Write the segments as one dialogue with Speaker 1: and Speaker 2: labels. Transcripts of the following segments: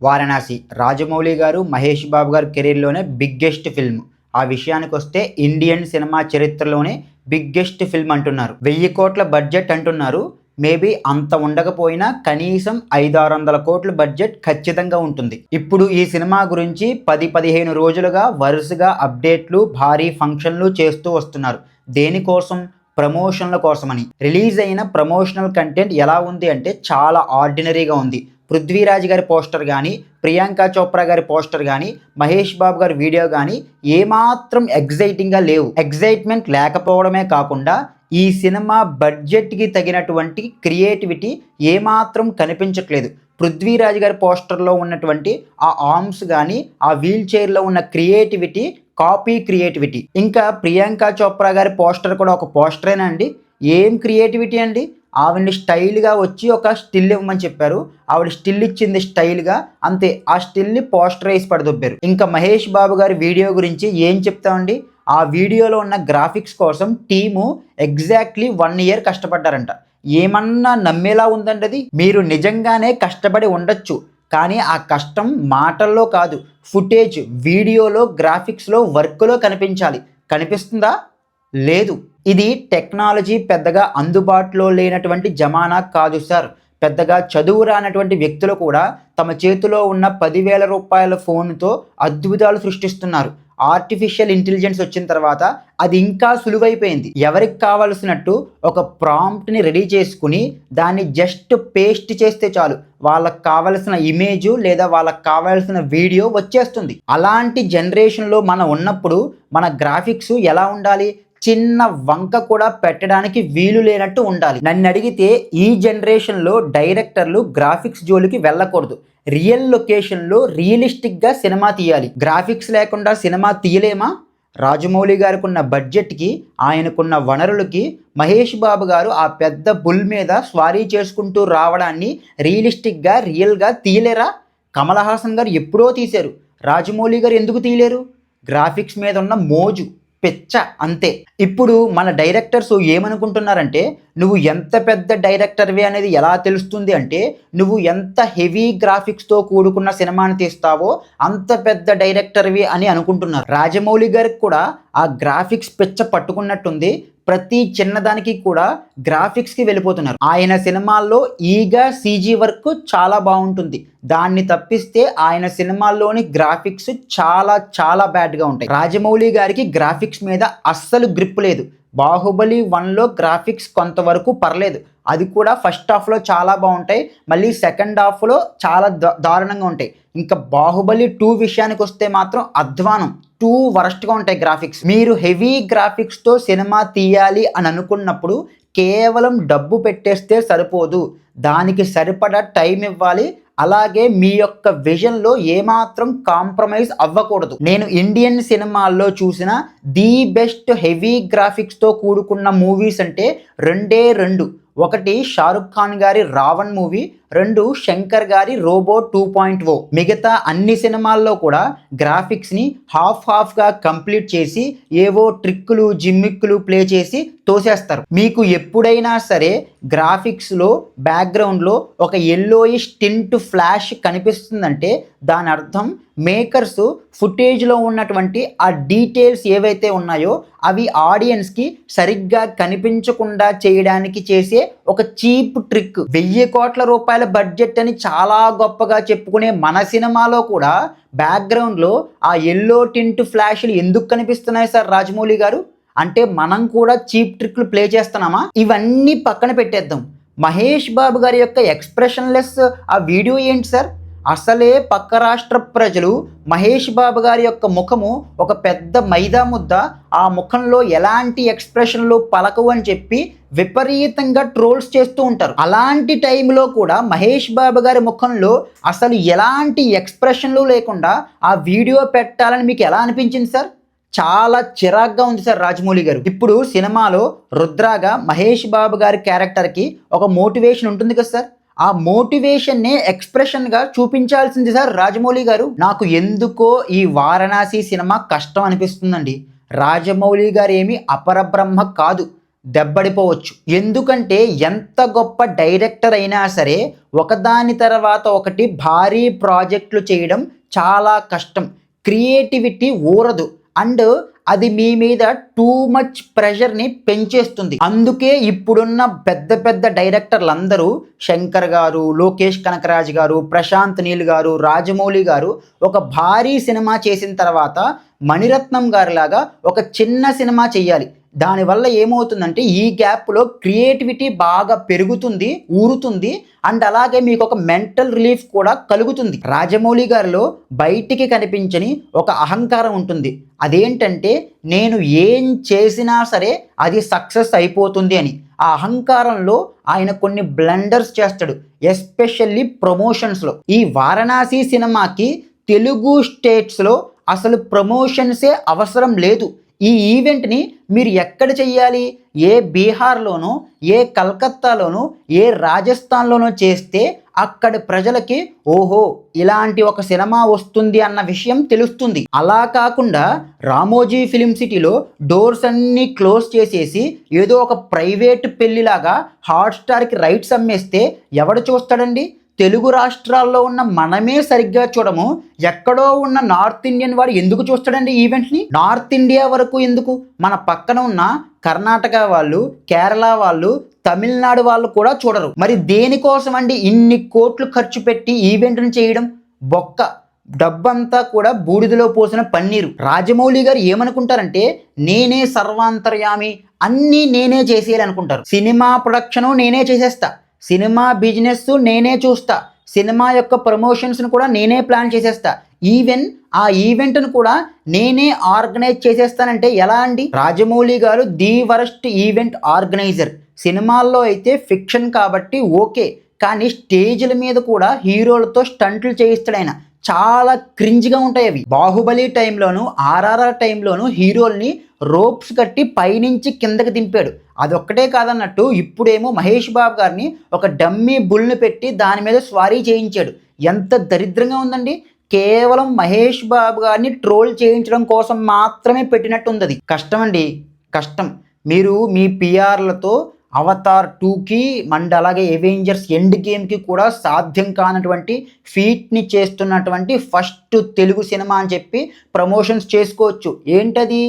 Speaker 1: వారణాసి రాజమౌళి గారు, మహేష్ బాబు గారు కెరీర్‌లోనే biggest film. ఆ విషయానికొస్తే ఇండియన్ సినిమా చరిత్రలోనే బిగ్గెస్ట్ ఫిల్మ్ అంటున్నారు. 1000 కోట్ల బడ్జెట్ అంటున్నారు. మేబీ అంత ఉండకపోయినా కనీసం 500-600 కోట్ల బడ్జెట్ ఖచ్చితంగా ఉంటుంది. ఇప్పుడు ఈ సినిమా గురించి 10-15 రోజులుగా వరుసగా అప్డేట్లు, భారీ ఫంక్షన్లు చేస్తూ వస్తున్నారు. దేనికోసం? ప్రమోషన్ల కోసమని. రిలీజ్ అయిన ప్రమోషనల్ కంటెంట్ ఎలా ఉంది అంటే చాలా ఆర్డినరీగా ఉంది. పృథ్వీరాజ్ గారి పోస్టర్ కానీ, ప్రియాంక చోప్రా గారి పోస్టర్ కానీ, మహేష్ బాబు గారి వీడియో కానీ ఏమాత్రం ఎగ్జైటింగ్గా లేవు. ఎగ్జైట్మెంట్ లేకపోవడమే కాకుండా ఈ సినిమా బడ్జెట్కి తగినటువంటి క్రియేటివిటీ ఏమాత్రం కనిపించట్లేదు. పృథ్వీరాజ్ గారి పోస్టర్లో ఉన్నటువంటి ఆ ఆర్మ్స్ కానీ, ఆ వీల్ చైర్లో ఉన్న క్రియేటివిటీ కాపీ క్రియేటివిటీ. ఇంకా ప్రియాంక చోప్రా గారి పోస్టర్ కూడా ఒక పోస్టరేనా అండి? ఏం క్రియేటివిటీ అండి? ఆవిడ్ని స్టైల్గా వచ్చి ఒక స్టిల్ ఇవ్వమని చెప్పారు. ఆవిడ స్టిల్ ఇచ్చింది స్టైల్గా, అంతే. ఆ స్టిల్ని పోస్టర్ వేసి పడదొబ్బారు. ఇంకా మహేష్ బాబు గారి వీడియో గురించి ఏం చెప్తామండి? ఆ వీడియోలో ఉన్న గ్రాఫిక్స్ కోసం టీము ఎగ్జాక్ట్లీ 1 year కష్టపడ్డారంట. ఏమన్నా నమ్మేలా ఉందండి అది? మీరు నిజంగానే కష్టపడి ఉండొచ్చు, కానీ ఆ కష్టం మాటల్లో కాదు, ఫుటేజ్, వీడియోలో, గ్రాఫిక్స్లో, వర్క్లో కనిపించాలి. కనిపిస్తుందా? లేదు. ఇది టెక్నాలజీ పెద్దగా అందుబాటులో లేనటువంటి జమానా కాదు సార్. పెద్దగా చదువు రానటువంటి వ్యక్తులు కూడా తమ చేతిలో ఉన్న 10,000 రూపాయల ఫోన్తో అద్భుతాలు సృష్టిస్తున్నారు. ఆర్టిఫిషియల్ ఇంటెలిజెన్స్ వచ్చిన తర్వాత అది ఇంకా సులువైపోయింది. ఎవరికి కావాల్సినట్టు ఒక ప్రాంప్ట్ని రెడీ చేసుకుని దాన్ని జస్ట్ పేస్ట్ చేస్తే చాలు, వాళ్ళకి కావలసిన ఇమేజ్ లేదా వాళ్ళకి కావాల్సిన వీడియో వచ్చేస్తుంది. అలాంటి జనరేషన్లో మనం ఉన్నప్పుడు మన గ్రాఫిక్స్ ఎలా ఉండాలి? చిన్న వంక కూడా పెట్టడానికి వీలు లేనట్టు ఉండాలి. నన్ను అడిగితే ఈ జనరేషన్లో డైరెక్టర్లు గ్రాఫిక్స్ జోలికి వెళ్ళకూడదు. రియల్ లొకేషన్లో రియలిస్టిక్గా సినిమా తీయాలి. గ్రాఫిక్స్ లేకుండా సినిమా తీయలేమా? రాజమౌళి గారికి ఉన్న బడ్జెట్కి, ఆయనకున్న వనరులకి మహేష్ బాబు గారు ఆ పెద్ద బుల్ మీద స్వారీ చేసుకుంటూ రావడాన్ని రియలిస్టిక్గా, రియల్గా తీయలేరా? కమల్ హాసన్ గారు ఎప్పుడో తీశారు. రాజమౌళి గారు ఎందుకు తీయలేరు? గ్రాఫిక్స్ మీద ఉన్న మోజు, పిచ్చ, అంతే. ఇప్పుడు మన డైరెక్టర్స్ ఏమనుకుంటున్నారంటే, నువ్వు ఎంత పెద్ద డైరెక్టర్వి అనేది ఎలా తెలుస్తుంది అంటే, నువ్వు ఎంత హెవీ గ్రాఫిక్స్తో కూడుకున్న సినిమాని తీస్తావో అంత పెద్ద డైరెక్టర్వి అని అనుకుంటున్నారు. రాజమౌళి గారికి కూడా ఆ గ్రాఫిక్స్ పిచ్చ పట్టుకున్నట్టుంది. ప్రతి చిన్నదానికి కూడా గ్రాఫిక్స్కి వెళ్ళిపోతున్నారు. ఆయన సినిమాల్లో ఈగా సీజీ వర్క్ చాలా బాగుంటుంది. దాన్ని తప్పిస్తే ఆయన సినిమాల్లోని గ్రాఫిక్స్ చాలా చాలా బ్యాడ్గా ఉంటాయి. రాజమౌళి గారికి గ్రాఫిక్స్ మీద అస్సలు గ్రిప్ లేదు. బాహుబలి 1లో గ్రాఫిక్స్ కొంతవరకు పర్లేదు, అది కూడా ఫస్ట్ హాఫ్లో చాలా బాగుంటాయి, మళ్ళీ సెకండ్ హాఫ్లో చాలా దారుణంగా ఉంటాయి. ఇంకా బాహుబలి 2 విషయానికి వస్తే మాత్రం అధ్వానం, 2 వరస్ట్గా ఉంటాయి గ్రాఫిక్స్. మీరు హెవీ గ్రాఫిక్స్తో సినిమా తీయాలి అని అనుకున్నప్పుడు కేవలం డబ్బు పెట్టేస్తే సరిపోదు, దానికి సరిపడా టైం ఇవ్వాలి. అలాగే మీ యొక్క విజన్లో ఏమాత్రం కాంప్రమైజ్ అవ్వకూడదు. నేను ఇండియన్ సినిమాల్లో చూసిన ది బెస్ట్ హెవీ గ్రాఫిక్స్తో కూడుకున్న మూవీస్ అంటే 2. ఒకటి షారుఖ్ ఖాన్ గారి రావణ్ మూవీ, 2 శంకర్ గారి రోబో 2.0. మిగతా అన్ని సినిమాల్లో కూడా గ్రాఫిక్స్ని హాఫ్గా కంప్లీట్ చేసి ఏవో ట్రిక్కులు, జిమ్మిక్కులు ప్లే చేసి తోసేస్తారు. మీకు ఎప్పుడైనా సరే గ్రాఫిక్స్లో బ్యాక్గ్రౌండ్లో ఒక ఎల్లోయిష్ టింట్ ఫ్లాష్ కనిపిస్తుందంటే దాని అర్థం మేకర్స్ ఫుటేజ్లో ఉన్నటువంటి ఆ డీటెయిల్స్ ఏవైతే ఉన్నాయో అవి ఆడియన్స్కి సరిగ్గా కనిపించకుండా చేయడానికి చేసే ఒక చీప్ ట్రిక్. 1000 కోట్ల రూపాయల బడ్జెట్ అని చాలా గొప్పగా చెప్పుకునే మన సినిమాలో కూడా బ్యాక్గ్రౌండ్లో ఆ ఎల్లో టింట్ ఫ్లాష్లు ఎందుకు కనిపిస్తున్నాయి సార్ రాజమౌళి గారు? అంటే మనం కూడా చీప్ ట్రిక్లు ప్లే చేస్తున్నామా? ఇవన్నీ పక్కన పెట్టేద్దాం. మహేష్ బాబు గారి యొక్క ఎక్స్ప్రెషన్లెస్ ఆ వీడియో ఏంటి సార్? అసలే పక్క రాష్ట్ర ప్రజలు మహేష్ బాబు గారి యొక్క ముఖము ఒక పెద్ద మైదా ముద్ద, ఆ ముఖంలో ఎలాంటి ఎక్స్ప్రెషన్లు పలకవు అని చెప్పి విపరీతంగా ట్రోల్స్ చేస్తూ ఉంటారు. అలాంటి టైంలో కూడా మహేష్ బాబు గారి ముఖంలో అసలు ఎలాంటి ఎక్స్ప్రెషన్లు లేకుండా ఆ వీడియో పెట్టాలని మీకు ఎలా అనిపించింది సార్? చాలా చిరాగ్గా ఉంది సార్ రాజమౌళి గారు. ఇప్పుడు సినిమాలో రుద్రాగా మహేష్ బాబు గారి క్యారెక్టర్కి ఒక మోటివేషన్ ఉంటుంది కదా సార్, ఆ మోటివేషన్నే ఎక్స్ప్రెషన్గా చూపించాల్సింది సార్ రాజమౌళి గారు. నాకు ఎందుకో ఈ వారణాసి సినిమా కష్టం అనిపిస్తుందండి. రాజమౌళి గారు ఏమి అపరబ్రహ్మ కాదు. దెబ్బడిపోవచ్చు. ఎందుకంటే ఎంత గొప్ప డైరెక్టర్ అయినా సరే ఒకదాని తర్వాత ఒకటి భారీ ప్రాజెక్టులు చేయడం చాలా కష్టం. క్రియేటివిటీ ఊరదు అండ్ అది మీ మీద టూ మచ్ ప్రెషర్ని పెంచేస్తుంది. అందుకే ఇప్పుడున్న పెద్ద పెద్ద డైరెక్టర్లందరూ శంకర్ గారు, లోకేష్ కనకరాజ్ గారు, ప్రశాంత్ నీల్ గారు, రాజమౌళి గారు ఒక భారీ సినిమా చేసిన తర్వాత మణిరత్నం గారిలాగా ఒక చిన్న సినిమా చెయ్యాలి. దానివల్ల ఏమవుతుందంటే ఈ గ్యాప్లో క్రియేటివిటీ బాగా పెరుగుతుంది, ఊరుతుంది అండ్ అలాగే మీకు ఒక మెంటల్ రిలీఫ్ కూడా కలుగుతుంది. రాజమౌళి గారిలో బయటికి కనిపించని ఒక అహంకారం ఉంటుంది. అదేంటంటే నేను ఏం చేసినా సరే అది సక్సెస్ అయిపోతుంది అని. ఆ అహంకారంలో ఆయన కొన్ని బ్లండర్స్ చేస్తాడు, ఎస్పెషల్లీ ప్రమోషన్స్లో. ఈ వారణాసి సినిమాకి తెలుగు స్టేట్స్లో అసలు ప్రమోషన్సే అవసరం లేదు. ఈ ఈవెంట్ని మీరు ఎక్కడ చెయ్యాలి? ఏ బీహార్లోనో, ఏ కలకత్తాలోనో, ఏ రాజస్థాన్లోనో చేస్తే అక్కడి ప్రజలకి ఓహో ఇలాంటి ఒక సినిమా వస్తుంది అన్న విషయం తెలుస్తుంది. అలా కాకుండా రామోజీ ఫిలిం సిటీలో డోర్స్ అన్నీ క్లోజ్ చేసేసి ఏదో ఒక ప్రైవేట్ పెళ్లిలాగా హాట్స్టార్కి రైట్స్ అమ్మేస్తే ఎవడు చూస్తాడండి? తెలుగు రాష్ట్రాల్లో ఉన్న మనమే సరిగ్గా చూడము, ఎక్కడో ఉన్న నార్త్ ఇండియన్ వాడు ఎందుకు చూస్తాడండి ఈవెంట్ని? నార్త్ ఇండియా వరకు ఎందుకు, మన పక్కన ఉన్న కర్ణాటక వాళ్ళు, కేరళ వాళ్ళు, తమిళనాడు వాళ్ళు కూడా చూడరు. మరి దేనికోసం అండి ఇన్ని కోట్లు ఖర్చు పెట్టి ఈవెంట్ని చేయడం? బొక్క డబ్బంతా కూడా బూడిదలో పోసిన పన్నీరు. రాజమౌళి గారు ఏమనుకుంటారంటే నేనే సర్వాంతర్యామి, అన్నీ నేనే చేసేయాలనుకుంటారు. సినిమా ప్రొడక్షను నేనే చేసేస్తా, సినిమా బిజినెస్ నేనే చూస్తా, సినిమా యొక్క ప్రమోషన్స్ను కూడా నేనే ప్లాన్ చేసేస్తా, ఈవెన్ ఆ ఈవెంట్ను కూడా నేనే ఆర్గనైజ్ చేసేస్తానంటే ఎలా అండి? రాజమౌళి గారు ది వరస్ట్ ఈవెంట్ ఆర్గనైజర్. సినిమాల్లో అయితే ఫిక్షన్ కాబట్టి ఓకే, కానీ స్టేజ్ల మీద కూడా హీరోలతో స్టంట్లు చేయిస్తాడు ఆయన. చాలా క్రింజ్గా ఉంటాయి అవి. బాహుబలి టైంలోను, ఆర్ఆర్ఆర్ టైంలోను హీరోల్ని రోప్స్ కట్టి పైనుంచి కిందకి దింపాడు. అదొక్కటే కాదన్నట్టు ఇప్పుడేమో మహేష్ బాబు గారిని ఒక డమ్మీ బుల్ని పెట్టి దాని మీద స్వారీ చేయించాడు. ఎంత దరిద్రంగా ఉందండి! కేవలం మహేష్ బాబు గారిని ట్రోల్ చేయించడం కోసం మాత్రమే పెట్టినట్టు ఉంది. అది కష్టం అండి, కష్టం. మీరు మీ పిఆర్లతో అవతార్ 2కి అండ్ అలాగే అవెంజర్స్ ఎండ్ గేమ్కి కూడా సాధ్యం కానటువంటి ఫీట్ని చేస్తున్నటువంటి ఫస్ట్ తెలుగు సినిమా అని చెప్పి ప్రమోషన్స్ చేసుకోవచ్చు. ఏంటది?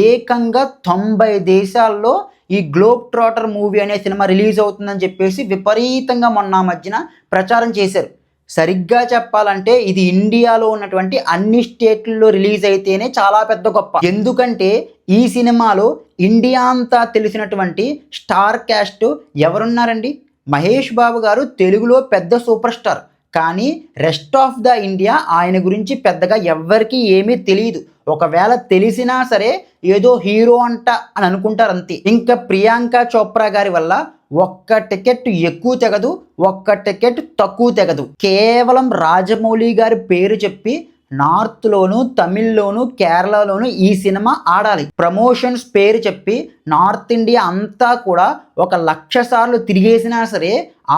Speaker 1: ఏకంగా 90 దేశాల్లో ఈ గ్లోబ్ ట్రాటర్ మూవీ అనే సినిమా రిలీజ్ అవుతుందని చెప్పేసి విపరీతంగా మొన్న మధ్యన ప్రచారం చేశారు. సరిగ్గా చెప్పాలంటే ఇది ఇండియాలో ఉన్నటువంటి అన్ని స్టేట్లలో రిలీజ్ అయితేనే చాలా పెద్ద గొప్ప. ఎందుకంటే ఈ సినిమాలో ఇండియా అంతా తెలిసినటువంటి స్టార్ క్యాస్ట్ ఎవరున్నారండి? మహేష్ బాబు గారు తెలుగులో పెద్ద సూపర్ స్టార్, కానీ రెస్ట్ ఆఫ్ ద ఇండియా ఆయన గురించి పెద్దగా ఎవ్వరికీ ఏమీ తెలియదు. ఒకవేళ తెలిసినా సరే ఏదో హీరో అంట అని అనుకుంటారు అంతే. ఇంకా ప్రియాంక చోప్రా గారి వల్ల ఒక్క టికెట్ ఎక్కువ తెగదు, ఒక్క టికెట్ తక్కువ తెగదు. కేవలం రాజమౌళి గారి పేరు చెప్పి నార్త్లోను, తమిళ్లోను, కేరళలోను ఈ సినిమా ఆడాలి. ప్రమోషన్స్ పేరు చెప్పి నార్త్ ఇండియా అంతా కూడా 1,00,000 సార్లు తిరిగేసినా సరే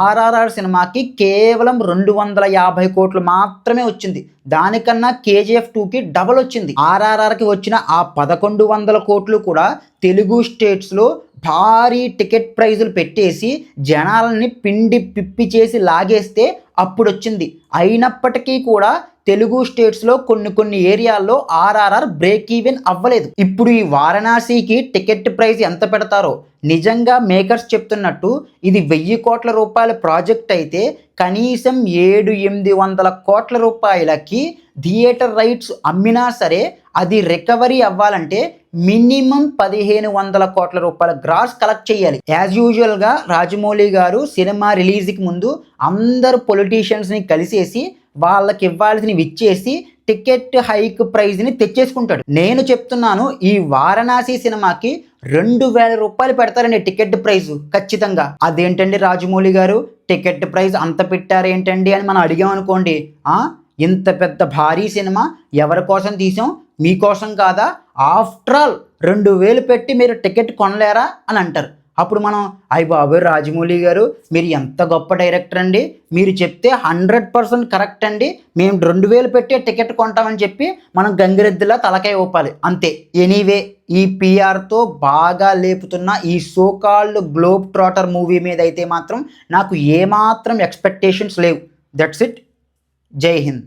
Speaker 1: ఆర్ఆర్ఆర్ సినిమాకి కేవలం 250 కోట్లు మాత్రమే వచ్చింది. దానికన్నా కేజీఎఫ్ 2కి డబల్ వచ్చింది. ఆర్ఆర్ఆర్కి వచ్చిన ఆ 1100 కోట్లు కూడా తెలుగు స్టేట్స్లో భారీ టికెట్ ప్రైజులు పెట్టేసి జనాలని పిండి పిప్పి చేసి లాగేస్తే అప్పుడు వచ్చింది. అయినప్పటికీ కూడా తెలుగు స్టేట్స్లో కొన్ని ఏరియాల్లో ఆర్ఆర్ఆర్ బ్రేక్ ఈవెన్ అవ్వలేదు. ఇప్పుడు ఈ వారణాసికి టికెట్ ప్రైస్ ఎంత పెడతారో నిజంగా మేకర్స్ చెప్తున్నట్టు ఇది 1000 కోట్ల రూపాయల ప్రాజెక్ట్ అయితే కనీసం 700-800 కోట్ల రూపాయలకి థియేటర్ రైట్స్ అమ్మినా సరే అది రికవరీ అవ్వాలంటే మినిమం 1500 కోట్ల రూపాయల గ్రాస్ కలెక్ట్ చేయాలి. యాజ్ యూజువల్గా రాజమౌళి గారు సినిమా రిలీజ్కి ముందు అందరు పొలిటీషియన్స్ని కలిసేసి వాళ్ళకి ఇవ్వాల్సినవి ఇచ్చేసి టికెట్ హైక్ ప్రైజ్ని తెచ్చేసుకుంటాడు. నేను చెప్తున్నాను ఈ వారణాసి సినిమాకి 2000 రూపాయలు పెడతారండి టికెట్ ప్రైజ్ ఖచ్చితంగా. అదేంటండి రాజమౌళి గారు టికెట్ ప్రైజ్ అంత పెట్టారేంటండి అని మనం అడిగామనుకోండి, ఇంత పెద్ద భారీ సినిమా ఎవరి కోసం తీసాం? మీకోసం కాదా? ఆఫ్టర్ ఆల్ 2000 పెట్టి మీరు టికెట్ కొనలేరా అని అంటారు. అప్పుడు మనం అయ్య బాబోయ్ రాజమౌళి గారు మీరు ఎంత గొప్ప డైరెక్టర్ అండి, మీరు చెప్తే 100% కరెక్ట్ అండి, మేము 2000 పెట్టే టికెట్ కొంటామని చెప్పి మనం గంగిరెద్దులా తలకాయ ఊపాలి అంతే. ఎనీవే ఈ పిఆర్తో బాగా లేపుతున్న ఈ సోకాల్డ్ గ్లోబ్ ట్రాటర్ మూవీ మీద అయితే మాత్రం నాకు ఏమాత్రం ఎక్స్పెక్టేషన్స్ లేవు. That's it. జై హింద్.